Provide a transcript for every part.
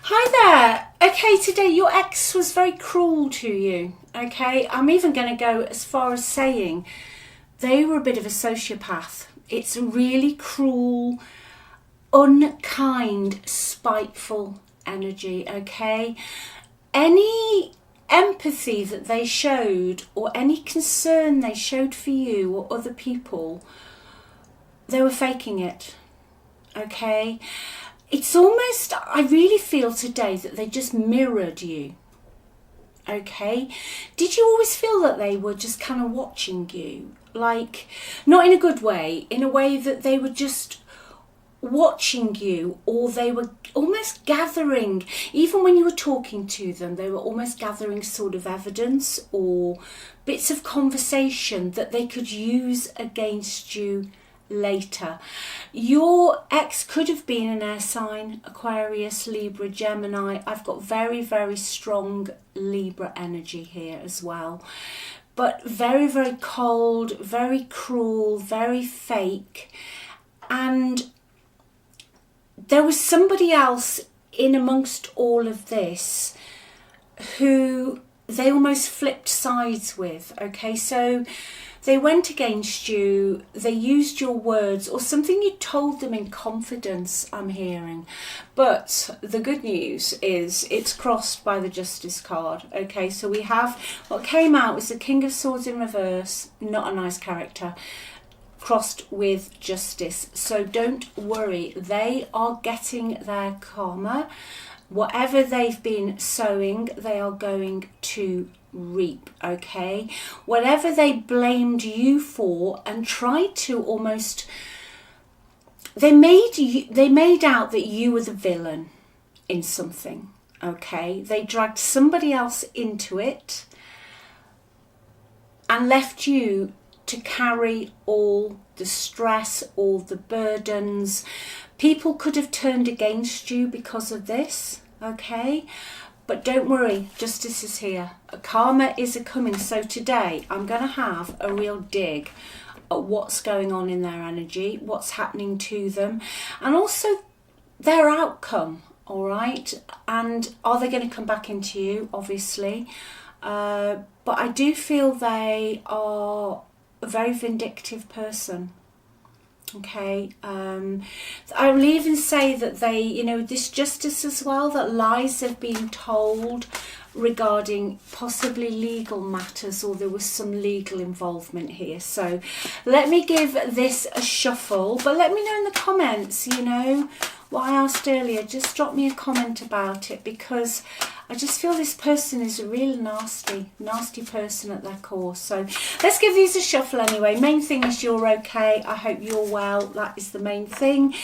Hi there. Okay, today your ex was very cruel to you. Okay, I'm even going to go as far as saying they were a bit of a sociopath. It's really cruel, unkind, spiteful energy. Okay, any empathy that they showed or any concern they showed for you or other people, they were faking it. Okay, it's almost, I really feel today that they just mirrored you. Okay, did you always feel that they were just kind of watching you, like not in a good way, in a way that they were just watching you, or they were almost gathering, even when you were talking to them, they were almost gathering sort of evidence or bits of conversation that they could use against you later. Your ex could have been an air sign, Aquarius, Libra, Gemini. I've got very, very strong Libra energy here as well. But very, very cold, very cruel, very fake. And there was somebody else in amongst all of this who they almost flipped sides with. Okay, so they went against you, they used your words or something you told them in confidence, I'm hearing. But the good news is it's crossed by the Justice card. Okay, so we have what came out was the King of Swords in reverse, not a nice character, crossed with Justice. So don't worry, they are getting their karma. Whatever they've been sowing, they are going to reap. Okay, whatever they blamed you for and tried to almost, they made out that you were the villain in something. Okay, they dragged somebody else into it and left you to carry all the stress, all the burdens. People could have turned against you because of this. Okay, but don't worry, justice is here. A karma is a coming. So today I'm going to have a real dig at what's going on in their energy, what's happening to them, and also their outcome. All right, and are they going to come back into you? Obviously, but I do feel they are a very vindictive person. Okay, I will even say that they, this justice as well, that lies have been told regarding possibly legal matters, or there was some legal involvement here. So let me give this a shuffle, but let me know in the comments, what I asked earlier. Just drop me a comment about it, because I just feel this person is a real nasty person at their core. So let's give these a shuffle anyway. Main thing is you're okay. I hope you're well. That is the main thing.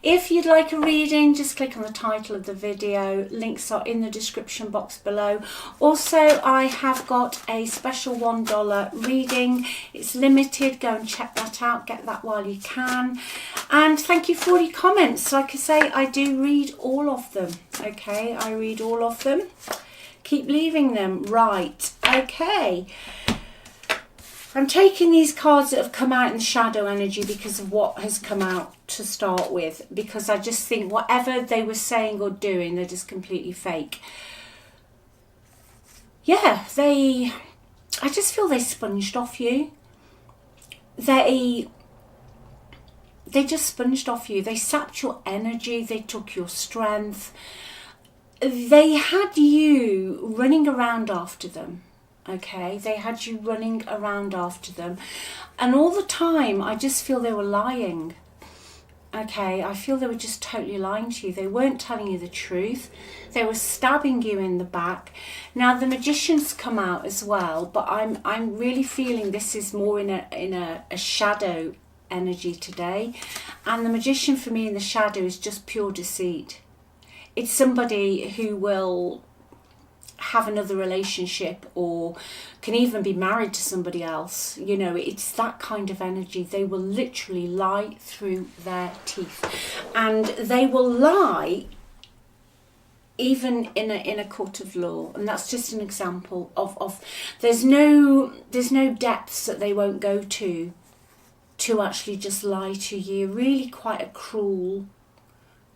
If you'd like a reading, just click on the title of the video. Links are in the description box below. Also, I have got a special $1 reading. It's limited. Go and check that out. Get that while you can. And thank you for all your comments. Like I say, I do read all of them. Okay, I read all of them. Keep leaving them. Right, okay. I'm taking these cards that have come out in the shadow energy because of what has come out to start with, because I just think whatever they were saying or doing, they're just completely fake. Yeah, I just feel they sponged off you. They just sponged off you. They sapped your energy. They took your strength. They had you running around after them. Okay, they had you running around after them, and all the time I just feel they were lying. Okay, I feel they were just totally lying to you. They weren't telling you the truth. They were stabbing you in the back. Now the Magician's come out as well, but I'm really feeling this is more in a shadow energy today, and the Magician for me in the shadow is just pure deceit. It's somebody who will have another relationship or can even be married to somebody else. It's that kind of energy. They will literally lie through their teeth, and they will lie even in a court of law. And that's just an example of there's no depths that they won't go to actually just lie to you. Really quite a cruel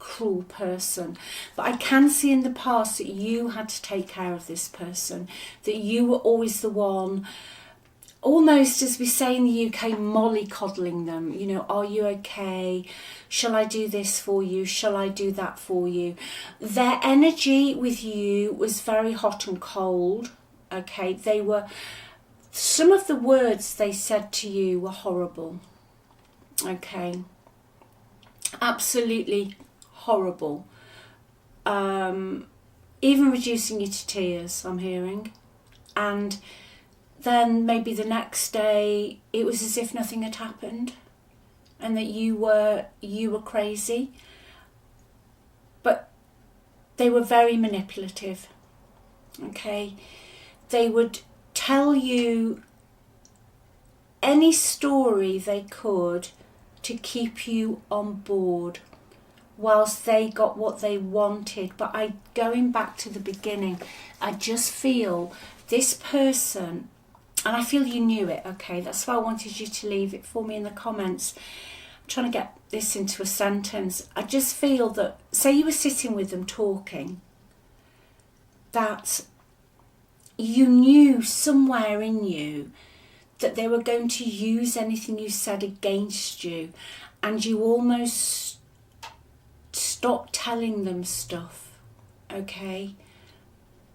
cruel person. But I can see in the past that you had to take care of this person, that you were always the one, almost, as we say in the UK, mollycoddling them. You know, are you okay? Shall I do this for you? Shall I do that for you? Their energy with you was very hot and cold. Okay, they were, some of the words they said to you were horrible. Okay, absolutely horrible. Even reducing you to tears, I'm hearing. And then maybe the next day it was as if nothing had happened, and that you were crazy. But they were very manipulative. Okay, they would tell you any story they could to keep you on board whilst they got what they wanted. But going back to the beginning, I just feel this person, and I feel you knew it, okay? That's why I wanted you to leave it for me in the comments. I'm trying to get this into a sentence. I just feel that, say you were sitting with them talking, that you knew somewhere in you that they were going to use anything you said against you, and you almost stopped telling them stuff, okay?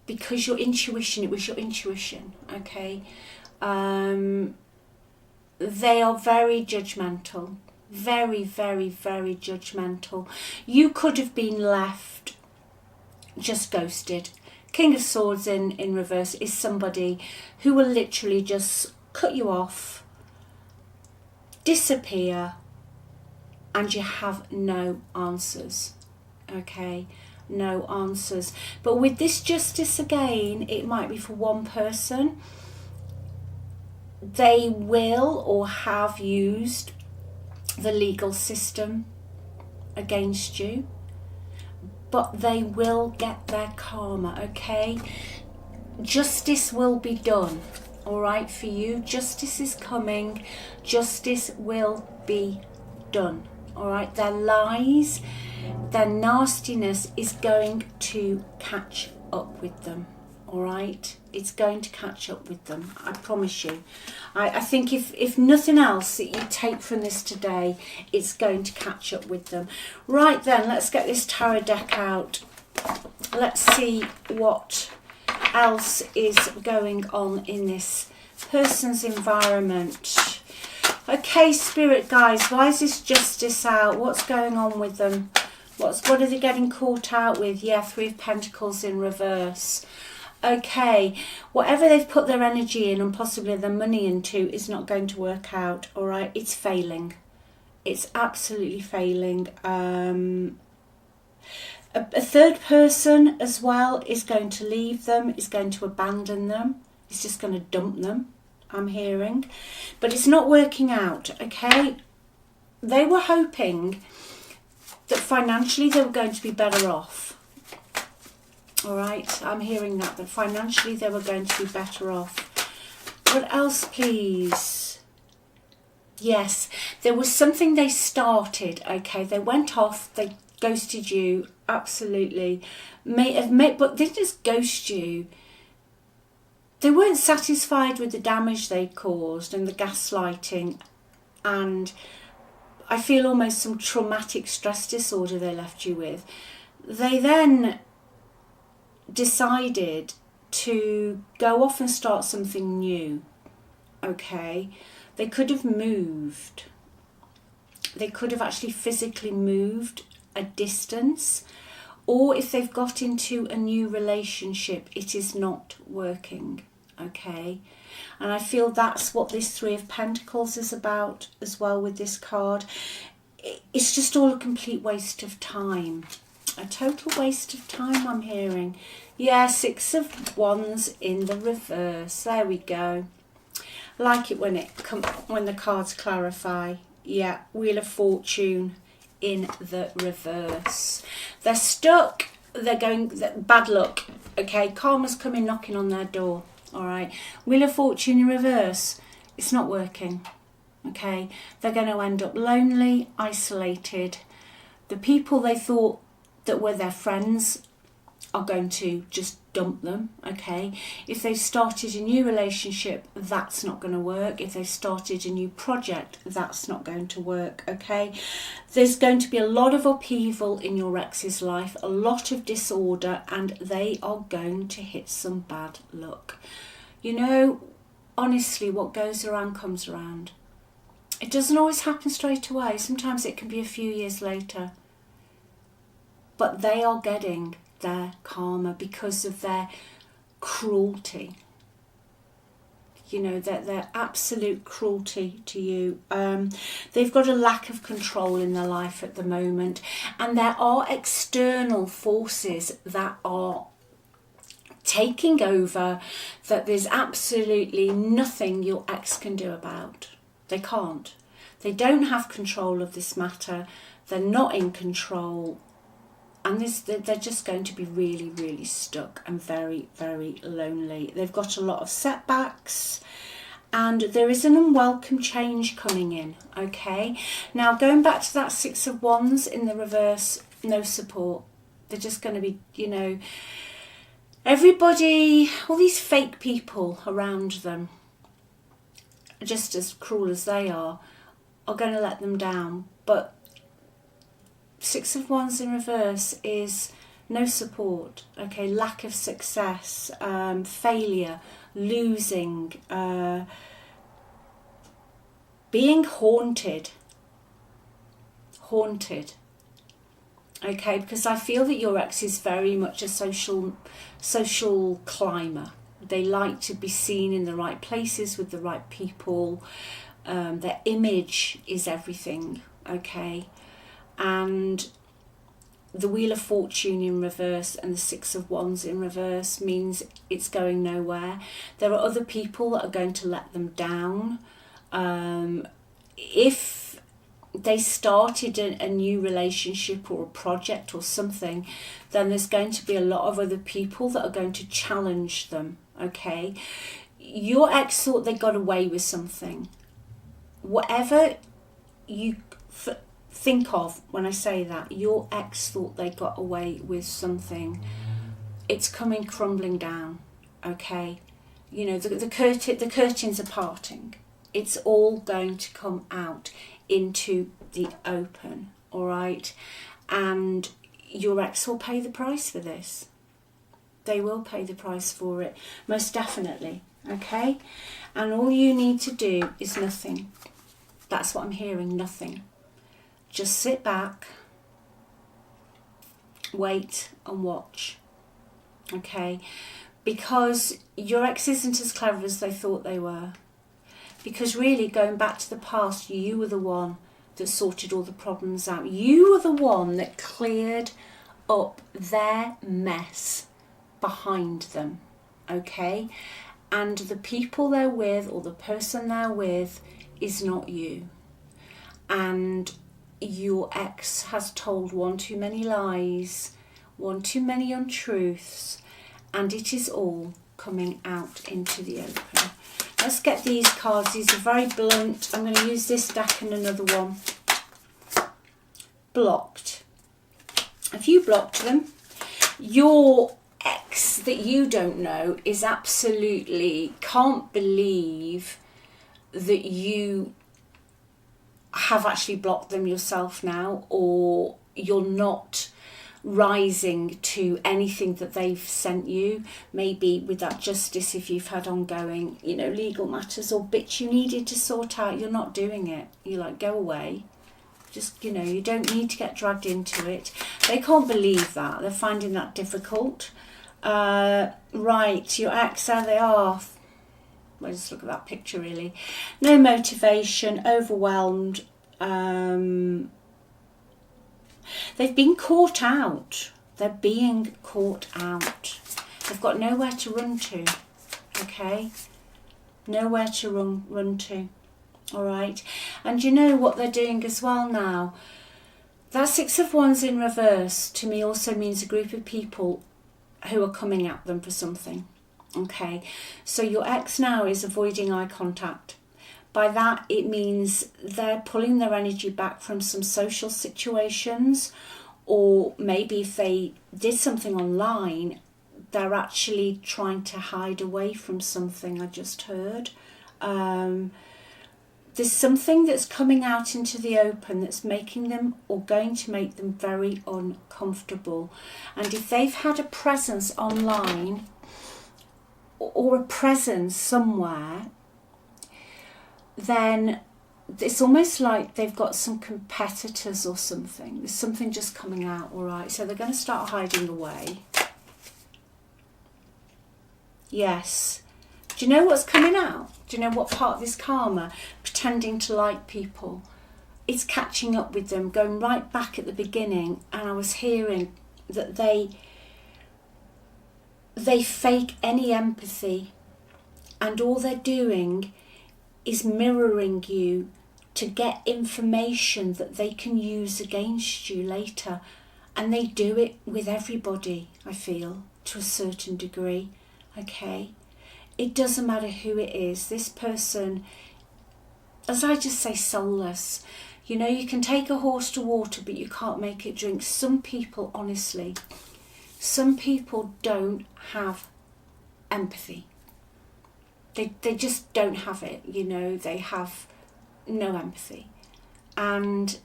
Because your intuition, it was your intuition, okay? They are very judgmental, very, very, very judgmental. You could have been left just ghosted. King of Swords in reverse is somebody who will literally just cut you off, disappear, and you have no answers, okay? No answers. But with this Justice again, it might be for one person. They will or have used the legal system against you, but they will get their karma, okay? Justice will be done, all right, for you. Justice is coming. Justice will be done, all right? Their lies, their nastiness is going to catch up with them, all right? It's going to catch up with them, I promise you. I think if nothing else that you take from this today, it's going to catch up with them. Right then, let's get this tarot deck out. Let's see what else is going on in this person's environment. Okay, Spirit guys, why is this Justice out? What's going on with them? What are they getting caught out with? Yeah, Three of Pentacles in reverse. Okay, whatever they've put their energy in and possibly their money into is not going to work out, all right? It's failing. It's absolutely failing. A third person as well is going to leave them, is going to abandon them. It's just going to dump them, I'm hearing. But it's not working out, okay? They were hoping that financially they were going to be better off. All right, I'm hearing that financially they were going to be better off. What else, please? Yes, there was something they started, okay? They went off, they ghosted you, absolutely. But they just ghost you. They weren't satisfied with the damage they caused and the gaslighting, and I feel almost some traumatic stress disorder they left you with. They then decided to go off and start something new, okay? They could have moved. They could have actually physically moved a distance, or if they've got into a new relationship, it is not working, okay? And I feel that's what this Three of Pentacles is about as well with this card. It's just all a complete waste of time. A total waste of time, I'm hearing. Yeah, Six of Wands in the reverse. There we go. I like it when the cards clarify. Yeah, Wheel of Fortune in the reverse. They're stuck. They're going bad luck. Okay, karma's coming knocking on their door. All right. Wheel of Fortune in reverse. It's not working. Okay, they're going to end up lonely, isolated. The people they thought that were their friends are going to just dump them, okay? If they've started a new relationship, that's not going to work. If they've started a new project, that's not going to work, okay? There's going to be a lot of upheaval in your ex's life, a lot of disorder, and they are going to hit some bad luck. You know, honestly, what goes around comes around. It doesn't always happen straight away. Sometimes it can be a few years later. But they are getting their karma because of their cruelty. You know, their absolute cruelty to you. They've got a lack of control in their life at the moment, and there are external forces that are taking over, that there's absolutely nothing your ex can do about. They can't. They don't have control of this matter. They're not in control. And they're just going to be really, really stuck and very, very lonely. They've got a lot of setbacks, and there is an unwelcome change coming in, okay? Now, going back to that Six of Wands in the reverse, no support. They're just going to be, you know, everybody, all these fake people around them, just as cruel as they are going to let them down. But Six of Wands in reverse is no support, okay, lack of success, failure, losing, being haunted, okay, because I feel that your ex is very much a social climber. They like to be seen in the right places with the right people. Their image is everything, okay? And the Wheel of Fortune in reverse and the Six of Wands in reverse means it's going nowhere. There are other people that are going to let them down. If they started a new relationship or a project or something, then there's going to be a lot of other people that are going to challenge them, okay? Your ex thought they got away with something. Whatever you think of when I say that, your ex thought they got away with something. It's coming crumbling down, okay? You know, the curtains are parting. It's all going to come out into the open, all right? And your ex will pay the price for this. They will pay the price for it, most definitely, okay? And all you need to do is nothing. That's what I'm hearing, nothing. Just sit back, wait and watch, okay? Because your ex isn't as clever as they thought they were. Because really, going back to the past, you were the one that sorted all the problems out. You were the one that cleared up their mess behind them, okay? And the people they're with, or the person they're with, is not you. And your ex has told one too many lies, one too many untruths, and it is all coming out into the open. Let's get these cards. These are very blunt. I'm going to use this deck and another one. Blocked. If you blocked them, your ex that you don't know is absolutely can't believe that you have actually blocked them yourself now, or you're not rising to anything that they've sent you, maybe with that justice if you've had ongoing, you know, legal matters or bits you needed to sort out. You're not doing it. You're like, go away. Just, you know, you don't need to get dragged into it. They can't believe that. They're finding that difficult. Right, your ex, there they are. Well, just look at that picture, really. No motivation, overwhelmed. They've been caught out. They're being caught out. They've got nowhere to run to, okay? Nowhere to run to, all right? And you know what they're doing as well now? That Six of Wands in reverse to me also means a group of people who are coming at them for something, okay? So your ex now is avoiding eye contact. By that, it means they're pulling their energy back from some social situations, or maybe if they did something online, they're actually trying to hide away from something. I just heard. There's something that's coming out into the open that's making them, or going to make them, very uncomfortable. And if they've had a presence online or a presence somewhere, then it's almost like they've got some competitors or something. There's something just coming out, all right? So they're going to start hiding away. Yes. Do you know what's coming out? Do you know what part of this karma? Pretending to like people. It's catching up with them, going right back at the beginning. And I was hearing that they fake any empathy. And all they're doing is mirroring you to get information that they can use against you later. And they do it with everybody, I feel, to a certain degree. Okay? It doesn't matter who it is. This person, as I just say, soulless. You know, you can take a horse to water, but you can't make it drink. Some people, honestly, some people don't have empathy. They just don't have it, you know. They have no empathy. And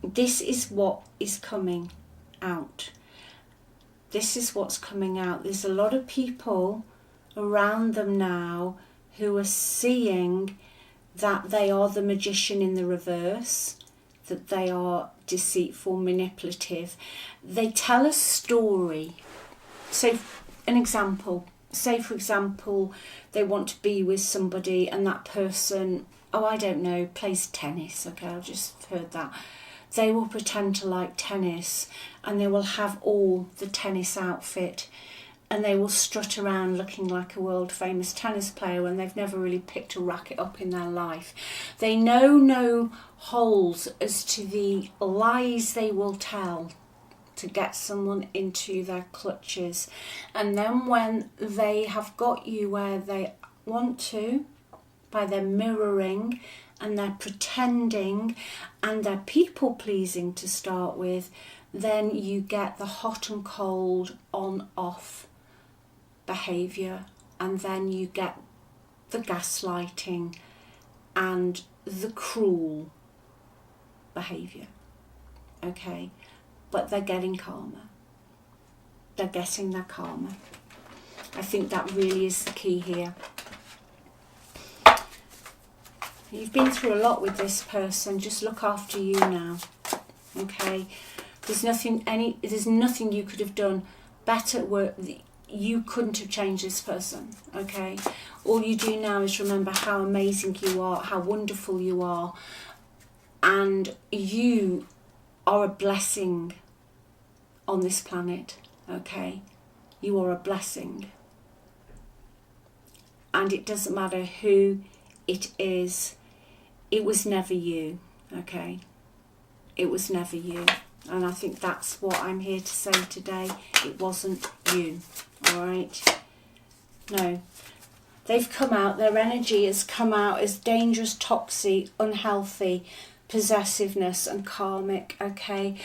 this is what is coming out. This is what's coming out. There's a lot of people around them now who are seeing that they are the magician in the reverse, that they are deceitful, manipulative. They tell a story. So, an example. Say, for example, they want to be with somebody and that person, oh, I don't know, plays tennis. Okay, I've just heard that. They will pretend to like tennis and they will have all the tennis outfit and they will strut around looking like a world famous tennis player when they've never really picked a racket up in their life. They know no holes as to the lies they will tell to get someone into their clutches. And then when they have got you where they want to, by their mirroring and their pretending and their people pleasing to start with, then you get the hot and cold, on off behaviour, and then you get the gaslighting and the cruel behaviour. Okay, but they're getting karma. They're getting their karma. I think that really is the key here. You've been through a lot with this person. Just look after you now. Okay, there's nothing you could have done better. You couldn't have changed this person. Okay, all you do now is remember how amazing you are, how wonderful you are, and you are a blessing on this planet. Okay, you are a blessing, and it doesn't matter who it is. It was never you. Okay, it was never you. And I think that's what I'm here to say today. It wasn't you. All right? No. They've come out, their energy has come out as dangerous, toxic, unhealthy, possessiveness and karmic. Okay?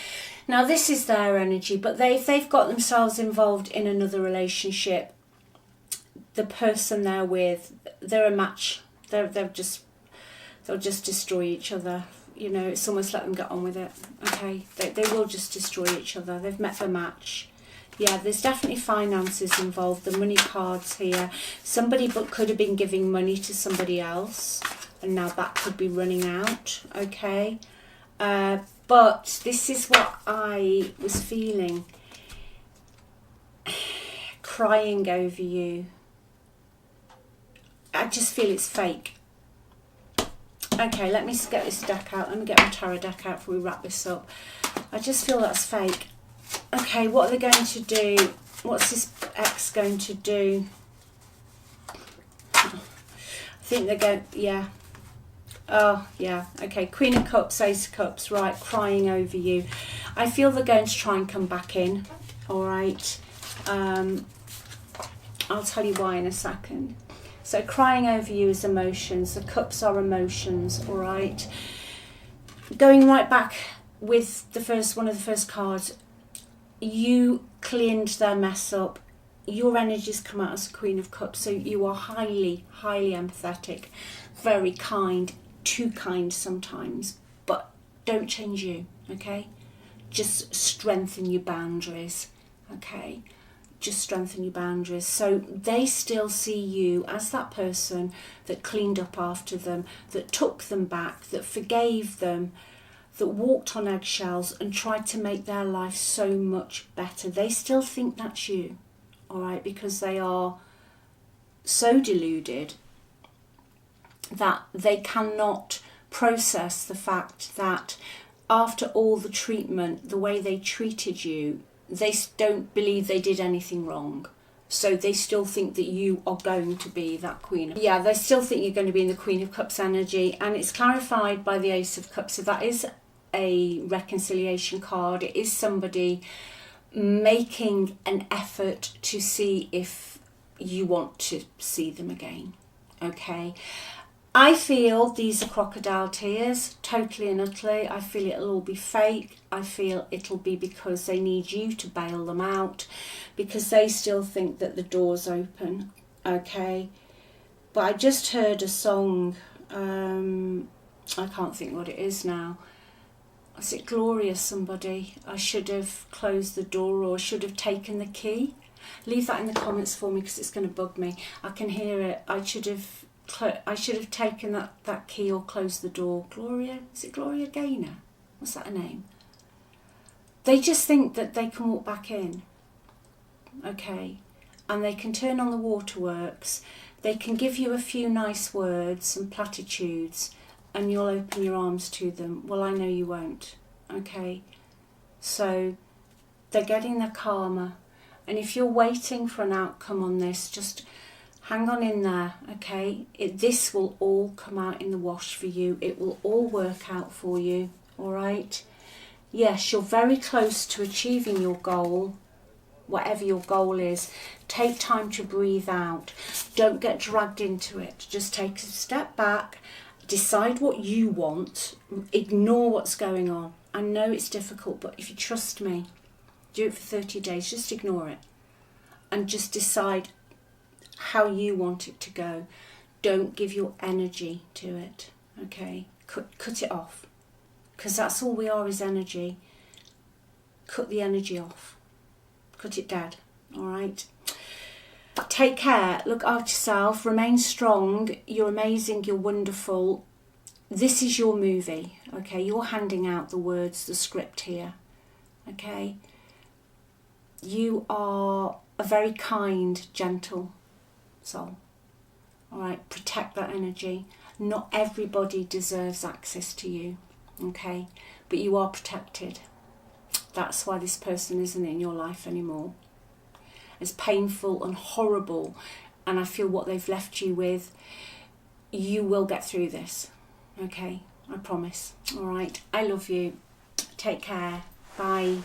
Now this is their energy, but they've got themselves involved in another relationship. The person they're with, they're a match. They'll just destroy each other. You know, it's almost let them get on with it. Okay, they will just destroy each other. They've met their match. Yeah, there's definitely finances involved. The money cards here. Somebody could have been giving money to somebody else, and now that could be running out. Okay, but this is what I was feeling. Crying over you. I just feel it's fake. Okay, let me get this deck out. Let me get my tarot deck out before we wrap this up. I just feel that's fake. Okay, what are they going to do? What's this ex going to do? I think they're going, yeah. Oh, yeah. Okay, Queen of Cups, Ace of Cups, right, crying over you. I feel they're going to try and come back in, all right? I'll tell you why in a second. So crying over you is emotions. The cups are emotions, all right? Going right back with one of the first cards, you cleaned their mess up. Your energies come out as a Queen of Cups, so you are highly, highly empathetic, very kind, too kind sometimes, but don't change you, okay? Just strengthen your boundaries, okay? Just strengthen your boundaries. So they still see you as that person that cleaned up after them, that took them back, that forgave them, that walked on eggshells and tried to make their life so much better. They still think that's you, all right, because they are so deluded that they cannot process the fact that after all the treatment, the way they treated you, they don't believe they did anything wrong. So they still think that you are going to be that Queen. Yeah, they still think you're going to be in the Queen of Cups energy, and it's clarified by the Ace of Cups. So that is a reconciliation card. It is somebody making an effort to see if you want to see them again, okay? I feel these are crocodile tears, totally and utterly. I feel it'll all be fake. I feel it'll be because they need you to bail them out, because they still think that the door's open, okay? But I just heard a song, I can't think what it is now. Is it Glorious, somebody? I should have closed the door, or should have taken the key. Leave that in the comments for me, because it's going to bug me. I can hear it. I should have taken that key or closed the door. Gloria, is it Gloria Gaynor? What's that her name? They just think that they can walk back in, okay? And they can turn on the waterworks. They can give you a few nice words and platitudes, and you'll open your arms to them. Well, I know you won't, okay? So they're getting their karma. And if you're waiting for an outcome on this, just hang on in there, okay? This will all come out in the wash for you. It will all work out for you, all right? Yes, you're very close to achieving your goal, whatever your goal is. Take time to breathe out. Don't get dragged into it. Just take a step back. Decide what you want. Ignore what's going on. I know it's difficult, but if you trust me, do it for 30 days. Just ignore it. And just decide how you want it to go. Don't give your energy to it, okay? Cut it off. Because that's all we are, is energy. Cut the energy off. Cut it dead, all right? Take care, look after yourself, remain strong. You're amazing, you're wonderful. This is your movie, okay? You're handing out the words, the script here, okay? You are a very kind, gentle soul, all right? Protect that energy. Not everybody deserves access to you, okay? But you are protected. That's why this person isn't in your life anymore. As painful and horrible, and I feel what they've left you with, you will get through this, okay? I promise, all right? I love you. Take care. Bye.